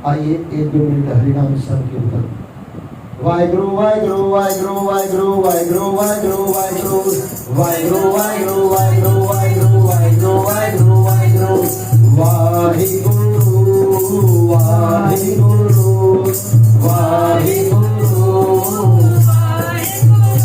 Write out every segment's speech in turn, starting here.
आइए 1-2 मिनट हरिनाम संकीर्तन। वाहेगुरु वाहेगुरु वाहेगुरु वाहेगुरु वाहेगुरु वाहेगुरु वाहेगुरु वाहेगुरु वाहेगुरु वाहेगुरु वाहेगुरु वाहेगुरु वाहेगुरु वाहेगुरु वाहेगुरु वाहेगुरु वाहेगुरु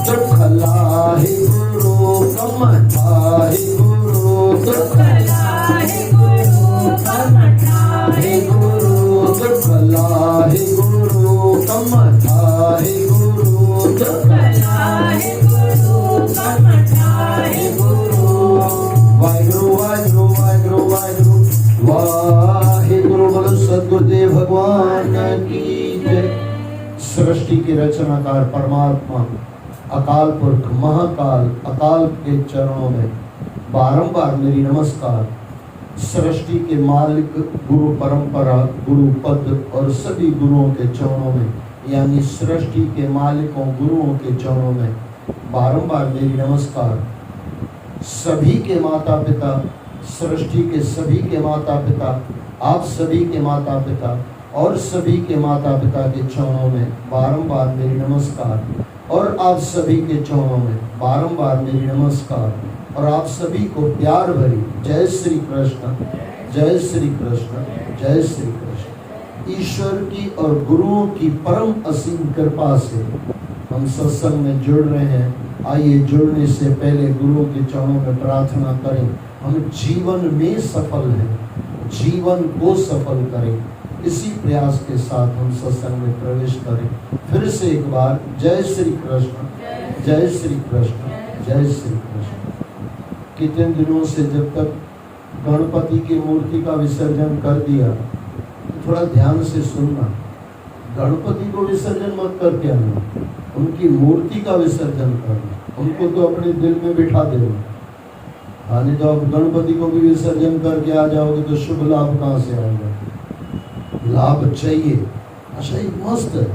दुख लाहे गुरु कमठाहे गुरु दुख लाहे गुरु कमठाहे गुरु दुख लाहे गुरु कमठाहे गुरु दुख लाहे गुरु कमठाहे गुरु वाहेगुरु वाहेगुरु वाहेगुरु वाहेगुरु वाहेगुरु बोलो सद्गुरुदेव भगवान की जय। सृष्टि के रचनाकार परमात्मा अकाल पुरख महाकाल अकाल के चरणों में बारंबार मेरी नमस्कार। सृष्टि के मालिक गुरु परंपरा गुरु पद और सभी गुरुओं के चरणों में यानी सृष्टि के मालिकों गुरुओं के चरणों में बारंबार मेरी नमस्कार। सभी के माता पिता सृष्टि के सभी के माता पिता आप सभी के माता पिता और सभी के माता पिता के चरणों में बारंबार मेरी नमस्कार और आप सभी के चरणों में बारंबार मेरी नमस्कार और आप सभी को प्यार भरी जय श्री कृष्ण जय श्री कृष्ण जय श्री कृष्ण। ईश्वर की और गुरुओं की परम असीम कृपा से हम सत्संग में जुड़ रहे हैं। आइए जुड़ने से पहले गुरुओं के चरणों में प्रार्थना करें हम जीवन में सफल हैं, जीवन को सफल करें। इसी प्रयास के साथ हम सत्संग में प्रवेश करें। फिर से एक बार जय श्री कृष्ण जय श्री कृष्ण जय श्री कृष्ण। कितने दिनों से जब तक गणपति की मूर्ति का विसर्जन कर दिया तो थोड़ा ध्यान से सुनना। गणपति को विसर्जन मत करके आना, उनकी मूर्ति का विसर्जन करना। उनको तो अपने दिल में बिठा देना। हाँ, नहीं तो आप गणपति को भी विसर्जन करके आ जाओगे तो शुभ लाभ कहाँ से आएगा? लाभ चाहिए। अच्छा, एक मस्त है।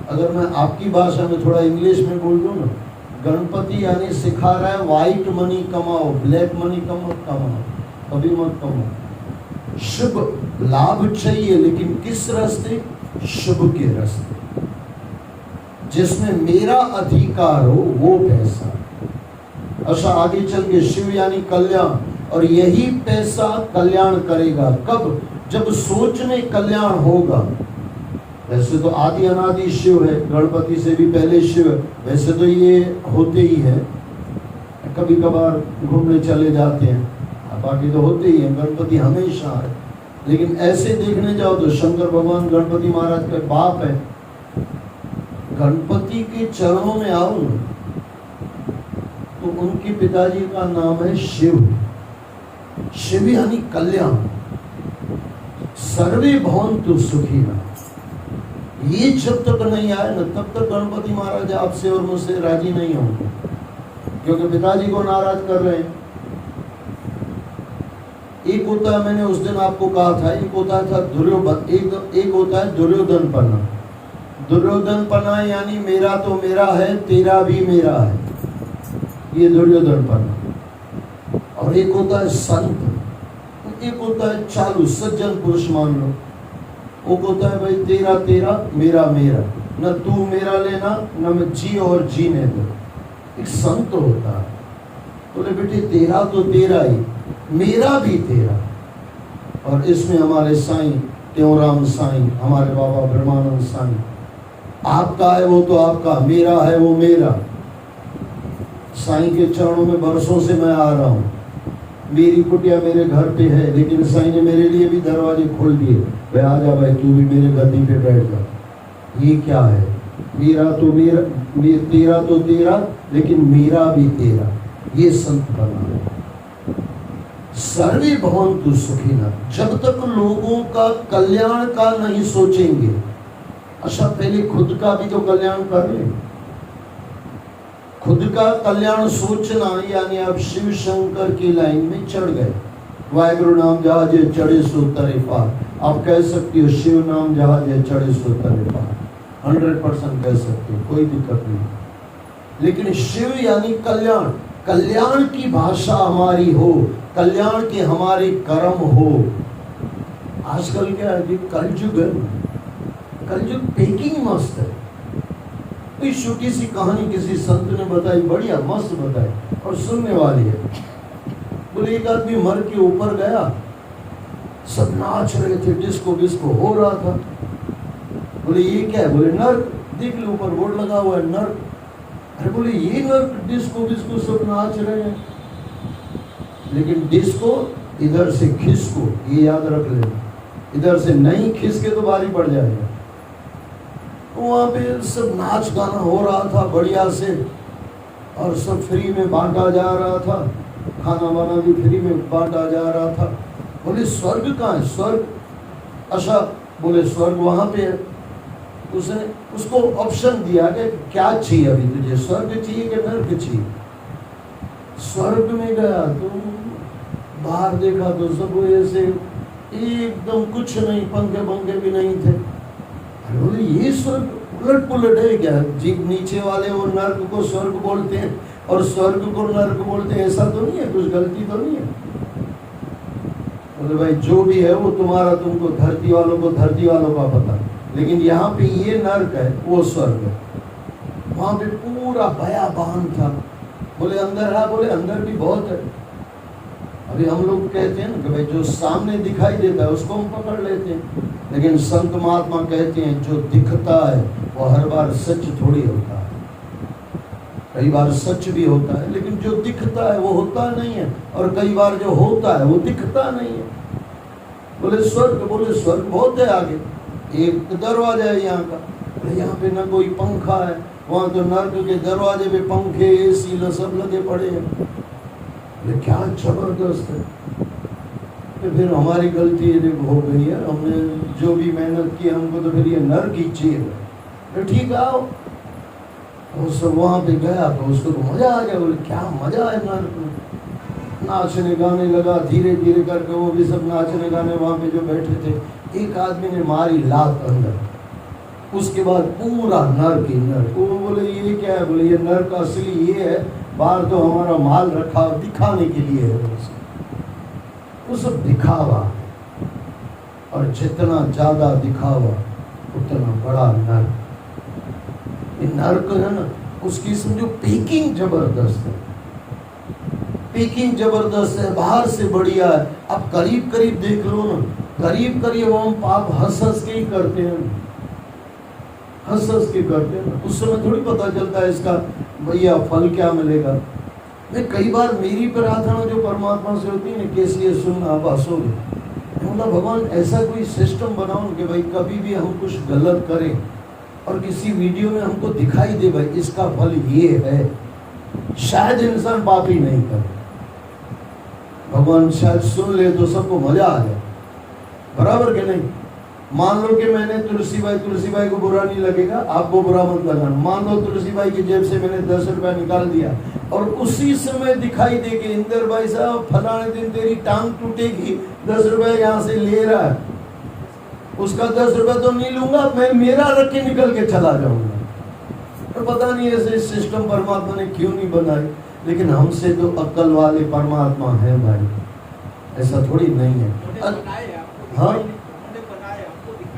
अगर मैं आपकी भाषा में थोड़ा इंग्लिश में बोल दूं ना, गणपति यानी सिखा रहा है व्हाइट मनी कमाओ, ब्लैक मनी कमाओ, कभी मत कमाओ। शुभ लाभ चाहिए, लेकिन किस रास्ते? शुभ के रास्ते, जिसमें मेरा अधिकार हो वो पैसा। अच्छा, आगे चल के शिव यानी कल्याण, और यही पैसा कल्याण करेगा कब? जब सोच में कल्याण होगा। वैसे तो आदि अनादि शिव है, गणपति से भी पहले शिव है। वैसे तो ये होते ही है, कभी कभार घूमने चले जाते हैं, बाकी तो होते ही हैं। गणपति हमेशा है, लेकिन ऐसे देखने जाओ तो शंकर भगवान गणपति महाराज के बाप है। गणपति के चरणों में आओ ना तो उनके पिताजी का नाम है शिव। शिव यानी कल्याण। सर्वे भवन्तु सुखिनः। ये जब तक नहीं आए ना तब तक गणपति महाराज आपसे और मुझसे राजी नहीं होंगे, क्योंकि पिताजी को नाराज कर रहे हैं। एक होता है, मैंने उस दिन आपको कहा था, एक होता था एक होता है दुर्योधनपना। दुर्योधनपना यानी मेरा तो मेरा है, तेरा भी मेरा है, ये दुर्योधनपना। और एक होता है संत, एक होता है चालू सज्जन पुरुष मान लो। वो होता है भाई तेरा तेरा मेरा मेरा, न तू मेरा लेना न मैं जी और जीने दो। एक संत होता है, बोले बेटे तेरा तो तेरा ही, मेरा भी तेरा। और इसमें हमारे साईं त्योराम साईं, हमारे बाबा ब्रह्मानंद साईं, आपका है वो तो आपका, मेरा है वो मेरा। साईं के चरणों में बरसों से मैं आ रहा हूँ। मेरी कुटिया मेरे घर पे है, लेकिन साईं ने मेरे लिए भी दरवाजे खोल दिए। भाई आ जा भाई, तू भी मेरे गद्दी पे बैठ जा। ये क्या है? मेरा तो मेरा, तेरा तो तेरा, लेकिन मेरा भी तेरा। ये संत बना है। सर्वे भवन्तु सुखिनः। जब तक लोगों का कल्याण का नहीं सोचेंगे, अच्छा पहले खुद का भी तो कल्याण कर लें। खुद का कल्याण सोचना यानी आप शिव शंकर की लाइन में चढ़ गए। वाहेगुरु नाम जहाजे चढ़े सो तरे पार। आप कह सकती हो शिव नाम जहाजे चढ़े सो तरे पार, 100% कह सकते हो, कोई दिक्कत नहीं। लेकिन शिव यानी कल्याण, कल्याण की भाषा हमारी हो, कल्याण के हमारे कर्म हो। आजकल क्या है कि कलयुग है, कलयुग पैकिंग मस्त है। कोई छोटी सी कहानी किसी संत ने बताई, बढ़िया मस्त बताई और सुनने वाली है। बोले एक आदमी मर के ऊपर गया, सब नाच रहे थे, डिस्को बिस्को हो रहा था। बोले ये क्या है? बोले नर्क, देख लो ऊपर बोर्ड लगा हुआ है नर्क। अरे बोले ये नर्क, डिस्को बिस्को सब नाच रहे हैं, लेकिन डिस्को इधर से खिसको, ये याद रख लेना, इधर से नहीं खिसके तो भारी पड़ जाएगा। वहाँ पे सब नाच गाना हो रहा था बढ़िया से, और सब फ्री में बांटा जा रहा था, खाना वाना भी फ्री में बांटा जा रहा था। बोले स्वर्ग कहाँ है? स्वर्ग? अच्छा, बोले स्वर्ग वहाँ पे है। उसने उसको ऑप्शन दिया कि क्या चाहिए अभी तुझे, स्वर्ग चाहिए कि नर्क चाहिए? स्वर्ग में गया तो बाहर देखा तो सब ऐसे एकदम कुछ नहीं, पंखे पंखे भी नहीं थे। अरे बोले ये स्वर्ग उलट पुलट है क्या? जी, नीचे वाले वो नर्क को स्वर्ग बोलते हैं और स्वर्ग को नर्क बोलते हैं, ऐसा तो नहीं है? कुछ गलती तो नहीं है? बोले भाई जो भी है वो तुम्हारा, तुमको धरती वालों को धरती वालों का पता, लेकिन यहाँ पे ये नर्क है, वो स्वर्ग है। वहाँ पे पूरा बयाबान था। बोले अंदर है? बोले अंदर भी बहुत है। अभी हम लोग कहते हैं ना कि भाई जो सामने दिखाई देता है उसको हम पकड़ लेते हैं, लेकिन संत महात्मा कहते हैं जो दिखता है वो हर बार सच थोड़ी होता है। कई बार सच भी होता है, लेकिन जो दिखता है वो होता नहीं है, और कई बार जो होता है वो दिखता नहीं है। बोले स्वर्ग? बोले स्वर्ग बहुत है आगे, एक दरवाजा है यहाँ का। बोले यहाँ पे ना कोई पंखा है, वहाँ तो नर्क के दरवाजे पे पंखे एसी सब लगे पड़े हैं। क्या जबरदस्त है। तो फिर हमारी गलती हो गई है, हमने जो भी मेहनत की हमको तो फिर ये नर्क ही चाहिए। तो ठीक आओ, उस वहाँ पे गया तो उसको तो मजा आ गया। बोले क्या मजा है नर्क में, नाचने गाने लगा, धीरे धीरे करके वो भी सब नाचने गाने वहाँ पे जो बैठे थे। एक आदमी ने मारी लात अंदर, उसके बाद पूरा नर्क ही नर्क। वो बोले ये क्या है? बोले ये नर्क असली ये है, बाहर तो हमारा माल रखा दिखाने के लिए है, वो सब दिखावा, और जितना ज्यादा दिखावा उतना बड़ा नर्क। ये नर्क है ना, उसकी समझो पैकिंग जबरदस्त है, पैकिंग जबरदस्त है, बाहर से बढ़िया है। अब करीब करीब देख लो ना, करीब करीब हम पाप हंस हंस के ही करते हैं, हंस हंस के करते हैं। उस समय थोड़ी पता चलता है इसका भैया फल क्या मिलेगा। मैं कई बार मेरी प्रार्थना जो परमात्मा से होती है ना, कैसे ये सुनना आप हंसोगे, मतलब भगवान ऐसा कोई सिस्टम बनाओ कि भाई कभी भी हम कुछ गलत करें और किसी वीडियो में हमको दिखाई दे भाई इसका फल ये है, शायद इंसान पाप ही नहीं करे। भगवान शायद सुन ले तो सबको मजा आ जाए, बराबर के नहीं? मान लो कि मैंने तुलसी बाई को बुरा नहीं लगेगा, आपको बुरा मत लगाना। मान लो तुलसी बाई की जेब से मैंने 10 रुपया निकाल दिया और उसी समय दिखाई दे कि इंदर भाई साहब फलाने दिन तेरी टांग टूटेगी, 10 रुपया यहाँ से ले रहा है, उसका 10 रुपया तो नहीं लूंगा, मैं मेरा रख के निकल के चला जाऊंगा। तो पता नहीं ऐसे सिस्टम परमात्मा ने क्यों नहीं बनाई, लेकिन हमसे तो अक्ल वाले परमात्मा है भाई, ऐसा थोड़ी नहीं है। हाँ,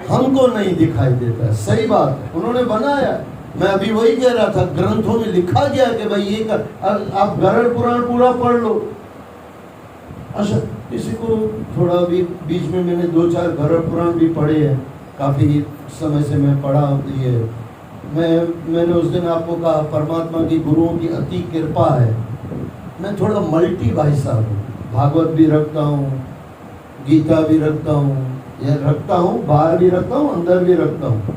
हमको नहीं दिखाई देता है, सही बात है, उन्होंने बनाया। मैं अभी वही कह रहा था, ग्रंथों में लिखा गया कि भाई ये कर, आप गरुड़ पुराण पूरा पढ़ लो। अच्छा, किसी को थोड़ा भी बीच में मैंने 2-4 गरुड़ पुराण भी पढ़े हैं, काफ़ी समय से मैं पढ़ा। ये मैंने उस दिन आपको कहा परमात्मा की गुरुओं की अति कृपा है। मैं थोड़ा मल्टी भाई साहब हूँ, भागवत भी रखता हूँ, गीता भी रखता हूँ, यह रखता हूँ, बाहर भी रखता हूँ, अंदर भी रखता हूँ,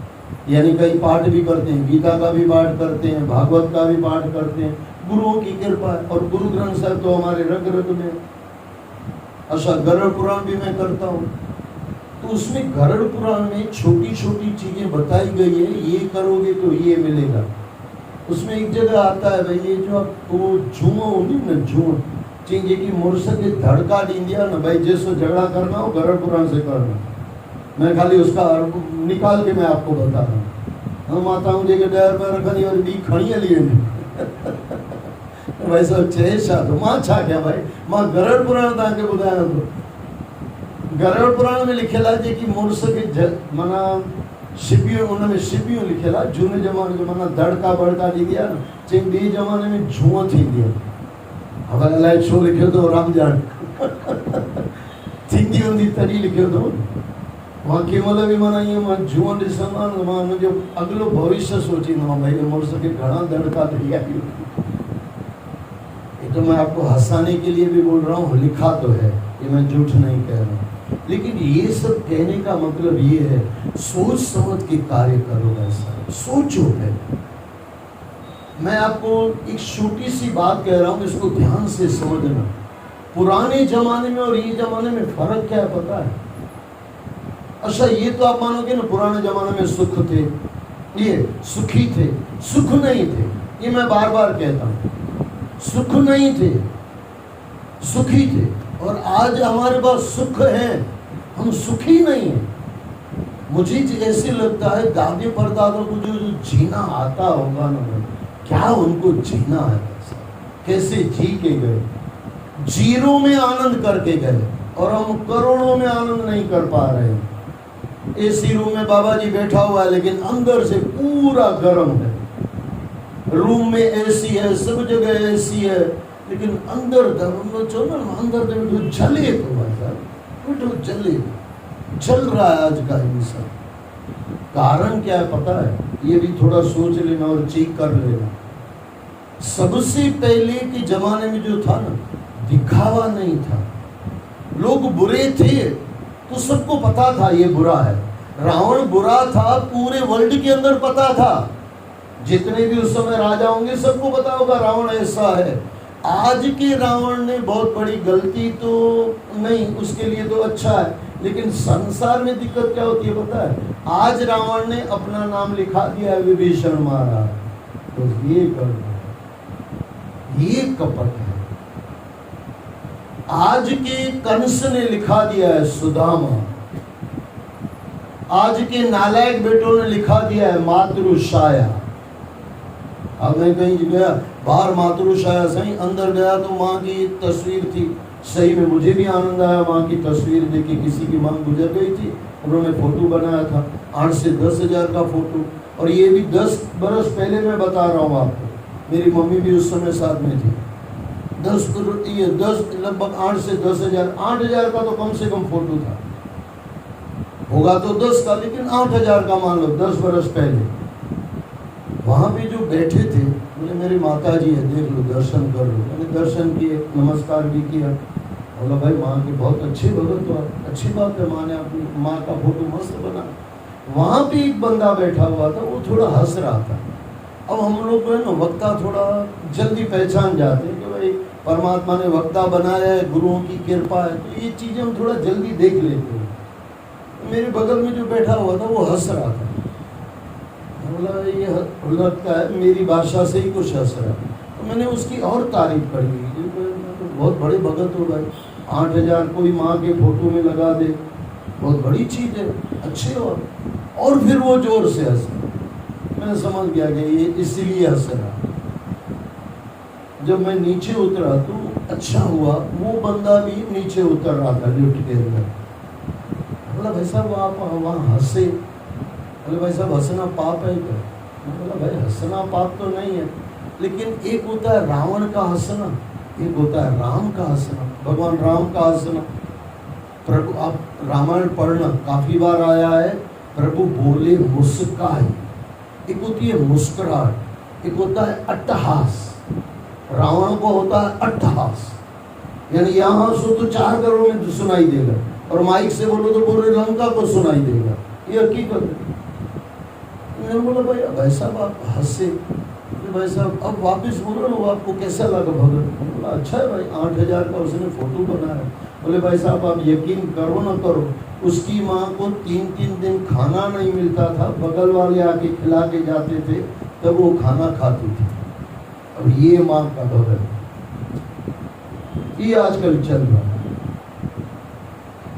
यानी कई पाठ भी करते हैं, गीता का भी पाठ करते हैं, भागवत का भी पाठ करते हैं, गुरुओं की कृपा है। और गुरु ग्रंथ साहब तो हमारे रग रग में। अच्छा, गरुड़ पुराण भी मैं करता हूँ, तो उसमें गरुड़ पुराण में छोटी छोटी चीजें बताई गई है, ये करोगे तो ये मिलेगा। उसमें एक जगह आता है भाई, ये जो आप वो झूमो होगी ना, झूम चीजे की मुर्सत के धड़का दिया ना भाई, जैसे झगड़ा करना हो गरुड़ पुराण से करना। मैं खाली उसका निकाल के मैं आपको बता रहा हूँ। हम माताऊं जी के डर में रखनी और बी खड़ी लिए भाई सब छह छा तो मां छा क्या भाई, मां गरुड़ पुराण तव्हांखे ॿुधायां थो। गरुड़ पुराण में लिखेला जे कि मुड़स के माना शिपियों उनमें शिपियों लिखेला झूने जमाने जो माना दड़का बड़का दी दिया न चई बे जमाने में झूअ थी दिया अब अलाए छो लिखियो तो राम जान थींदी हुंदी तरी लिखियो तो वहाँ केवल भी माना ये मां झूअ ॾिसंदो न मां उनजो अगलो भविष्य सोचींदो भाई मुड़स के घणा दड़का दी आई ये तो मैं आपको हंसाने के लिए भी बोल रहा हूँ, लिखा तो है, ये मैं झूठ नहीं कह रहा हूँ। लेकिन ये सब कहने का मतलब ये है सोच समझ के कार्य करो। ऐसा सोचो है। मैं आपको एक छोटी सी बात कह रहा हूँ, इसको ध्यान से समझना। पुराने जमाने में और ये जमाने में फर्क क्या है पता है? अच्छा ये तो आप मानोगे ना पुराने जमाने में सुख थे, ये सुखी थे, सुख नहीं थे, ये मैं बार बार कहता हूँ, सुख नहीं थे, सुखी थे। और आज हमारे पास सुख है, हम सुखी नहीं हैं। मुझे ऐसे लगता है दादे परदादों को जो जीना आता होगा ना, क्या उनको जीना है, कैसे जी के गए, जीरो में आनंद करके गए, और हम करोड़ों में आनंद नहीं कर पा रहे हैं। एसी रूम में बाबा जी बैठा हुआ है लेकिन अंदर से पूरा गर्म है। रूम में एसी है, सब जगह एसी है, लेकिन अंदर चलो ना अंदर बैठो जले तो बैठो जले, जल रहा है आज का इंसान। कारण क्या है पता है? ये भी थोड़ा सोच लेना और चेक कर लेना। सबसे पहले के जमाने में जो था ना, दिखावा नहीं था। लोग बुरे थे तो सबको पता था ये बुरा है। रावण बुरा था, पूरे वर्ल्ड के अंदर पता था। जितने भी उस समय राजा होंगे सबको पता होगा रावण ऐसा है। आज के रावण ने बहुत बड़ी गलती तो नहीं, उसके लिए तो अच्छा है, लेकिन संसार में दिक्कत क्या होती है पता है? आज रावण ने अपना नाम लिखा दिया है विभीषण महाराज, तो ये कर ये कपट है। आज के कंस ने लिखा दिया है सुदामा, आज के नालायक बेटों ने लिखा दिया है मातृछाया। अब मैं कहीं गया बाहर मातृछाया सही, अंदर गया तो माँ की तस्वीर थी। सही में मुझे भी आनंद आया माँ की तस्वीर देखी। किसी की माँ गुजर गई थी, उन्होंने फोटो बनाया था, 8 से 10 हज़ार का फोटो। और ये भी 10 बरस पहले मैं बता रहा हूँ आपको, मेरी मम्मी भी उस समय साथ में थी। 10 लगभग 8 से 10 हज़ार, 8 हज़ार का तो कम से कम फोटो था, होगा तो 10 का, लेकिन 8 हज़ार का मान लो, 10 बरस पहले। वहाँ पे जो बैठे थे बोले मेरी माता जी है, देख लो दर्शन कर लो। मैंने दर्शन किए, नमस्कार भी किया। बोला भाई माँ के बहुत अच्छे भगत हो, अच्छी बात है, माँ ने अपनी माँ का फोटो मस्त बना। वहाँ पे एक बंदा बैठा हुआ था, वो थोड़ा हंस रहा था। अब हम लोग जो है ना वक्ता थोड़ा जल्दी पहचान जाते हैं कि भाई परमात्मा ने वक्ता बनाया है, गुरुओं की कृपा है, तो ये चीज़ें हम थोड़ा जल्दी देख लेते हैं। मेरे बगल में जो बैठा हुआ था वो हंस रहा था। बोला ये लगता है मेरी भाषा से ही कुछ हंस रहा। तो मैंने उसकी और तारीफ करी, तो बहुत बड़े भगत हो भाई, 8 हज़ार कोई माँ के फोटो में लगा दे, बहुत बड़ी चीज़ है, अच्छे हो। और फिर वो जोर से हंसा। मैं समझ गया कि ये इसीलिए हंस रहा। जब मैं नीचे उतरा तो अच्छा हुआ, वो बंदा भी नीचे उतर रहा था लिफ्ट के अंदर। बोला भाई साहब आप वहाँ हंसे? बोले भाई साहब हंसना पाप है क्या? मैं बोला भाई हंसना पाप तो नहीं है, लेकिन एक होता है रावण का हंसना, एक होता है राम का हंसना, भगवान राम का हंसना। प्रभु आप रामायण पढ़ना, काफी बार आया है, प्रभु बोले मुस्काए। एक होती है मुस्कुराहट, एक होता है अट्टहास। रावण को होता है अट्टहास, यानी यहाँ हंसो तो 4 करोड़ में सुनाई देगा, और माइक से बोलो तो पूरे लंका को सुनाई देगा। ये हकीकत है। मैंने बोला भाई साहब आप हंसे, भाई साहब अब वापस बोलो ना, आपको कैसा लगा भगत? बोला अच्छा है भाई, 8 हज़ार का उसने फोटो बनाया। बोले भाई साहब आप यकीन करो ना करो, उसकी माँ को 3-3 दिन खाना नहीं मिलता था, बगल वाले आके खिला के जाते थे, तब वो खाना खाती थी। अब ये माँ का भगत, ये आजकल चल रहा है।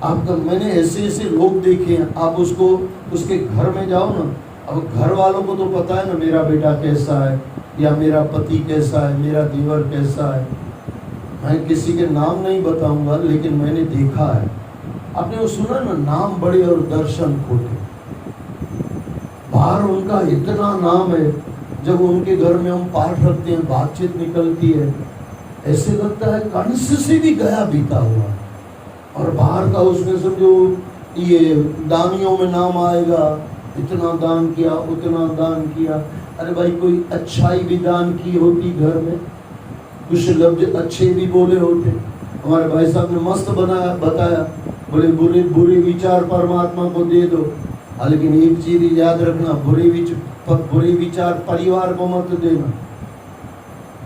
आपका मैंने ऐसे लोग देखे हैं, आप उसको उसके घर में जाओ ना, अब घर वालों को तो पता है ना मेरा बेटा कैसा है, या मेरा पति कैसा है, मेरा देवर कैसा है। मैं किसी के नाम नहीं बताऊंगा, लेकिन मैंने देखा है आपने वो सुना ना, नाम बड़े और दर्शन खोटे। बाहर उनका इतना नाम है, जब उनके घर में हम पाठ रखते हैं, बातचीत निकलती है, ऐसे लगता है कंस से भी गया बीता हुआ। और बाहर का उसमें समझो ये दानियों में नाम आएगा, इतना दान किया, उतना दान किया। अरे भाई, कोई अच्छाई भी दान की होती घर में, कुछ लफ्ज अच्छे भी बोले होते। हमारे भाई साहब ने मस्त बताया, बोले बुरे विचार परमात्मा को दे दो, लेकिन एक चीज याद रखना, बुरे विचार परिवार को मत देना।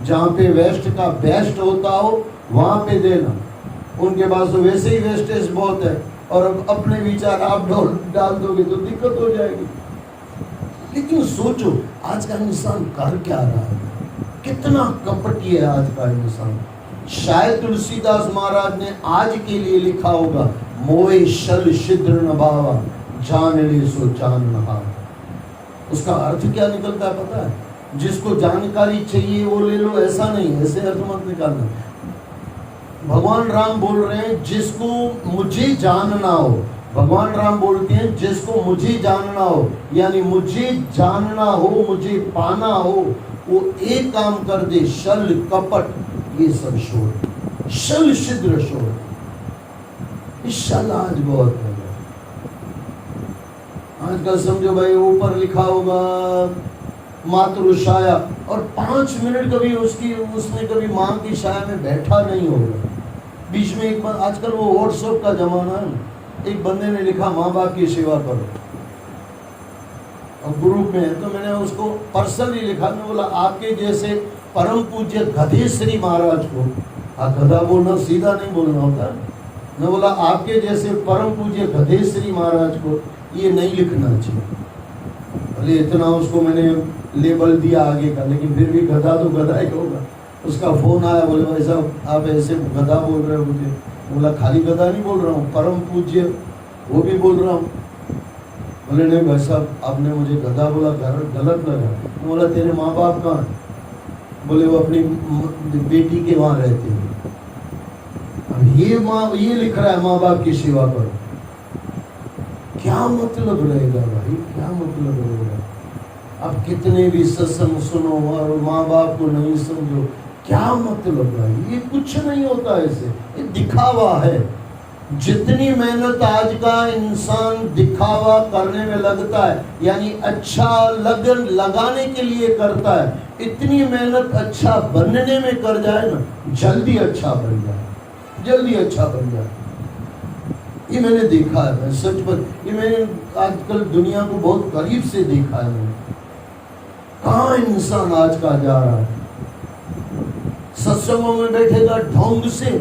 जहाँ पे वेस्ट का बेस्ट होता हो वहां पे देना। उनके पास तो वैसे ही वेस्टेज बहुत है, और अब अपने विचार आप डाल दोगे तो दिक्कत हो जाएगी। लेकिन सोचो आज का इंसान कर क्या रहा है, कितना कपटी है आज का इंसान। शायद तुलसीदास महाराज ने आज के लिए लिखा होगा, मोए शल छिद्र न भावा, जान ले सो जान नहा। उसका अर्थ क्या निकलता है पता है? जिसको जानकारी चाहिए वो ले लो, ऐसा नहीं, ऐसे अर्थ मत निकालना। भगवान राम बोल रहे हैं जिसको मुझे जानना हो, भगवान राम बोलते हैं जिसको मुझे जानना हो, यानी मुझे जानना हो, मुझे पाना हो, वो एक काम कर दे, शल कपट ये सब छोड़, शल छिद्र छोड़। शल आज बहुत है। आजकल समझो भाई, ऊपर लिखा होगा मातृछाया, और 5 मिनट कभी उसने कभी माँ की छाया में बैठा नहीं होगा। बीच में एक बार, आजकल वो व्हाट्सएप का जमाना है, एक बंदे ने लिखा माँ बाप की सेवा करो, और ग्रुप में है, तो मैंने उसको पर्सनली लिखा, मैं बोला आपके जैसे परम पूज्य गधेश्वरी महाराज को, गधा बोलना सीधा नहीं बोलना होता, मैं बोला आपके जैसे परम पूज्य गधेश्वरी महाराज को ये नहीं लिखना चाहिए। अरे इतना उसको मैंने लेबल दिया आगे का, लेकिन फिर भी गधा तो गधा ही होगा। उसका फोन आया, बोले भाई साहब आप ऐसे गधा बोल रहे हो मुझे। बोला खाली गधा नहीं बोल रहा हूँ, परम पूज्य वो भी बोल रहा हूँ। बोले नहीं भाई साहब आपने मुझे गधा बोला, गलत लगा। बोला तेरे माँ बाप कहाँ? बोले वो अपनी बेटी के वहाँ रहते हैं। अब ये लिख रहा है माँ बाप की सेवा करो, क्या मतलब रहेगा भाई, क्या मतलब रहेगा? अब कितने भी सत्संग सुनो और माँ बाप को नहीं समझो, क्या मतलब भाई? ये कुछ नहीं होता ऐसे, ये दिखावा है। जितनी मेहनत आज का इंसान दिखावा करने में लगता है, यानी अच्छा लगन लगाने के लिए करता है, इतनी मेहनत अच्छा बनने में कर जाए ना, जल्दी अच्छा बन जाए, जल्दी अच्छा बन जाए। ये मैंने देखा है, मैं सच पर, ये मैंने आजकल दुनिया को बहुत करीब से देखा है। मैंने कहाँ इंसान आज का जा रहा है, सत्संगों में बैठेगा ढोंग से,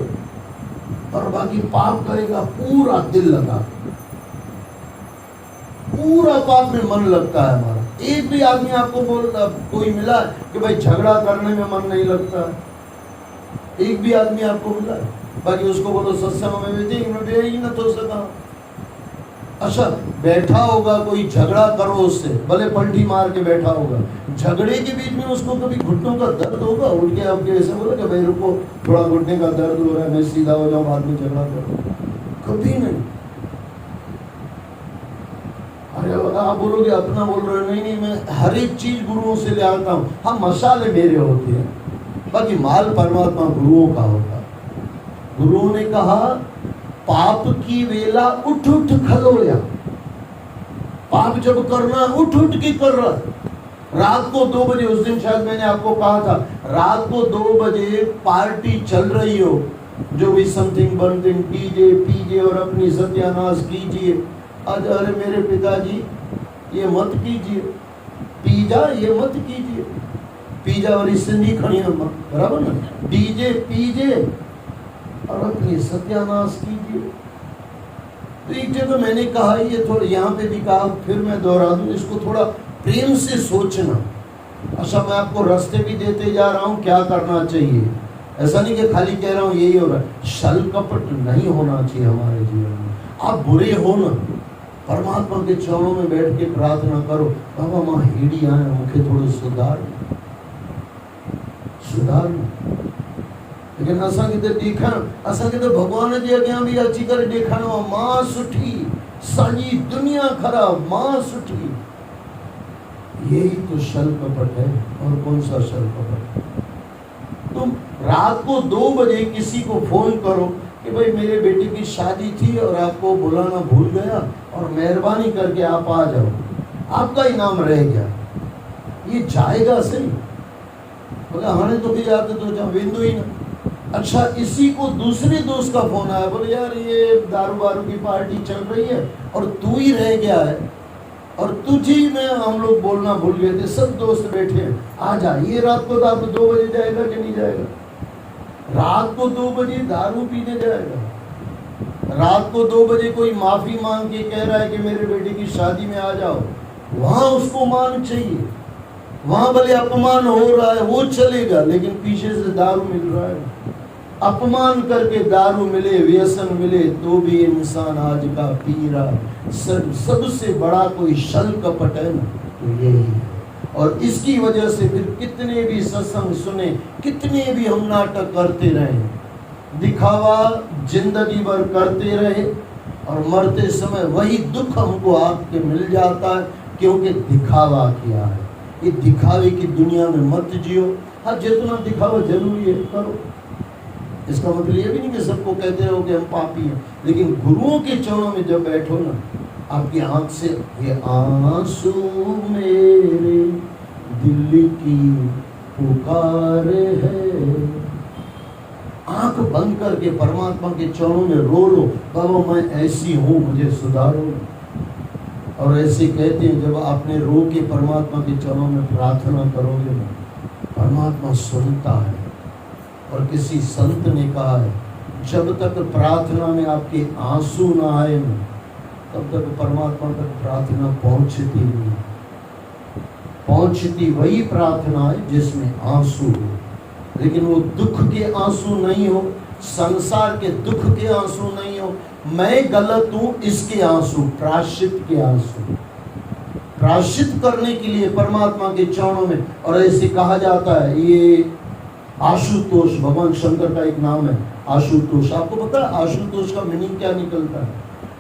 और बाकी पाप करेगा पूरा दिल लगा, पूरा पाप में मन लगता है हमारा। एक भी आदमी आपको बोलता कोई मिला कि भाई झगड़ा करने में मन नहीं लगता? एक भी आदमी आपको मिला? बाकी उसको बोलो सत्संग में भी ना तो सका। अच्छा बैठा होगा कोई, झगड़ा करो उससे, भले पलटी मार के बैठा होगा, झगड़े के बीच में उसको कभी घुटनों का दर्द होगा? उठ के आपके ऐसे बोला कि भाई रुको थोड़ा घुटने का दर्द हो रहा है, मैं सीधा हो जाऊं, बाद में झगड़ा करो? कभी नहीं। अरे आप बोलोगे अपना बोल रहे हो, नहीं नहीं, मैं हर एक चीज गुरुओं से ले आता हूँ। हाँ मसाले मेरे होते हैं, बाकी माल परमात्मा गुरुओं का होता है। गुरुओं ने कहा पाप की वेला उठ उठ खलोया, पाप जब करना उठ उठ के कर रहा। रात को 2 बजे, उस दिन शायद मैंने आपको कहा था, रात को 2 बजे पार्टी चल रही हो, जो भी समथिंग बनथिंग डीजे पीजे और अपनी सत्यानाश कीजिए। अरे मेरे पिताजी ये मत कीजिए, पीजा ये मत कीजिए, पीजा वाली सिंधी खड़ी बराबर ना, डीजे पीजे और अपनी सत्यानाश कीजिए। तो एक जगह मैंने कहा, ये थोड़ा यहाँ पे भी कहा, फिर मैं दोहरा दूं, इसको थोड़ा प्रेम से सोचना। अच्छा मैं आपको रास्ते भी देते जा रहा हूँ क्या करना चाहिए, ऐसा नहीं कि खाली कह रहा हूँ यही हो रहा है। छल कपट नहीं होना चाहिए हमारे जीवन में। आप बुरे हो ना, परमात्मा के चरणों में बैठ के प्रार्थना करो, बाबा माँ हेड़ी आए मुखे थोड़े सुधार। लेकिन असांखे त ॾेखारण, असांखे त भॻवान जे अॻियां बि अची करे ॾेखारिणो आहे मां सुठी, सारी दुनिया ख़राब, मां सुठी। यही तो छल कपट है, और कौन सा छल कपट। तुम रात को 2 बजे किसी को फोन करो कि भाई मेरे बेटे की शादी थी और आपको बुलाना भूल गया और मेहरबानी करके आप आ जाओ, आपका इनाम रह गया, ये जाएगा सही? बोले हमें तो भी आते तो जहाँ बिंदु ही ना। अच्छा, इसी को दूसरे दोस्त का फोन आया, बोले यार ये दारू वारू की पार्टी चल रही है और तू ही रह गया है और तुझी में हम लोग बोलना भूल गए थे, सब दोस्त बैठे हैं, आ जा। ये रात को 2 बजे जाएगा कि नहीं जाएगा? रात को 2 बजे दारू पीने जाएगा? रात को 2 बजे कोई माफी मांग के कह रहा है कि मेरे बेटे की शादी में आ जाओ, वहां उसको मान चाहिए, वहां भले अपमान हो रहा है वो चलेगा, लेकिन पीछे से दारू मिल रहा है। अपमान करके दारू मिले, व्यसन मिले, तो भी इंसान आज का पी रहा। सबसे बड़ा कोई छल कपट है ना, तो यही है। और इसकी वजह से फिर कितने भी सत्संग सुने, कितने भी हम नाटक करते रहे, दिखावा जिंदगी भर करते रहे, और मरते समय वही दुख हमको आपके मिल जाता है, क्योंकि दिखावा किया है। ये दिखावे की दुनिया में मत जियो। हाँ, जितना दिखावा जरूरी है करो, इसका मतलब ये भी नहीं कि सबको कहते रहो कि हम पापी हैं, लेकिन गुरुओं के चरणों में जब बैठो ना, आपकी आंख से ये आंसू मेरे दिल की पुकार है, आंख बंद करके परमात्मा के चरणों में रो लो, बाबा मैं ऐसी हूँ, मुझे सुधारो। और ऐसे कहते हैं, जब आपने रो के परमात्मा के चरणों में प्रार्थना करोगे ना, परमात्मा सुनता है। और किसी संत ने कहा है, जब तक प्रार्थना में आपके आंसू ना आए ना, तब तक परमात्मा तक प्रार्थना पहुंचती नहीं। पहुंचती वही प्रार्थना है जिसमें आंसू हो, लेकिन वो दुख के आंसू नहीं हो, संसार के दुख के आंसू नहीं हो, मैं गलत हूं इसके आंसू, प्रायश्चित के आंसू, प्रायश्चित करने के लिए परमात्मा के चरणों में। और ऐसे कहा जाता है, ये आशुतोष भगवान शंकर का एक नाम है, आशुतोष। आपको पता है आशुतोष का मीनिंग क्या निकलता है?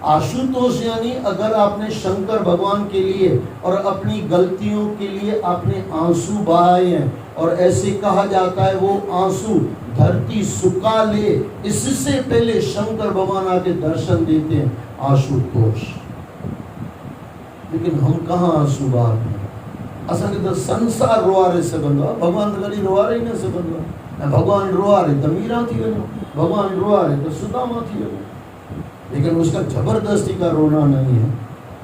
आशुतोष यानी अगर आपने शंकर भगवान के लिए और अपनी गलतियों के लिए आपने आंसू बहाए हैं, और ऐसे कहा जाता है वो आंसू धरती सुखा ले, इससे पहले शंकर भगवान आके दर्शन देते हैं, आशुतोष। लेकिन हम कहाँ आंसू बहाते हैं? असांखे तो संसार रोआरे सघंदो आहे, भगवान तो कॾहिं रोआरे ही न सघंदो आहे। भगवान रोआरे तो मीरा थी वञो, भगवान रोआरे तो सुदामा थी वञो, लेकिन उसका जबरदस्ती का रोना नहीं है,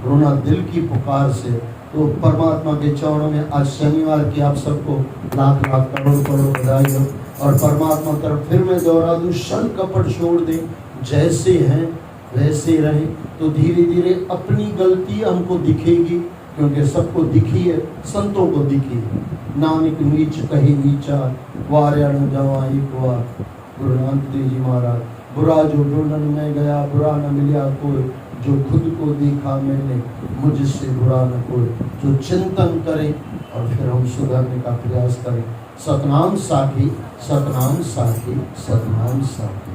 रोना दिल की पुकार से। तो परमात्मा के चरणों में आज शनिवार की आप सबको लाख लाख करोड़ करोड़ बधाई हो। और परमात्मा तरफ फिर मैं दोहरा दूं, छल कपट छोड़ दें, जैसे हैं वैसे रहें, तो धीरे धीरे अपनी गलती हमको दिखेगी, क्योंकि सबको दिखी है, संतों को दिखी है। नानक नीच कही नीचा, वार्या न जवा एक वार। गुरु नानक देव जी महाराज, बुरा जो ढूंढन में गया, बुरा न मिला कोई, जो खुद को देखा मैंने, मुझसे बुरा न कोई। जो चिंतन करे और फिर हम सुधरने का प्रयास करें। सतनाम साखी, सतनाम साखी, सतनाम साखी।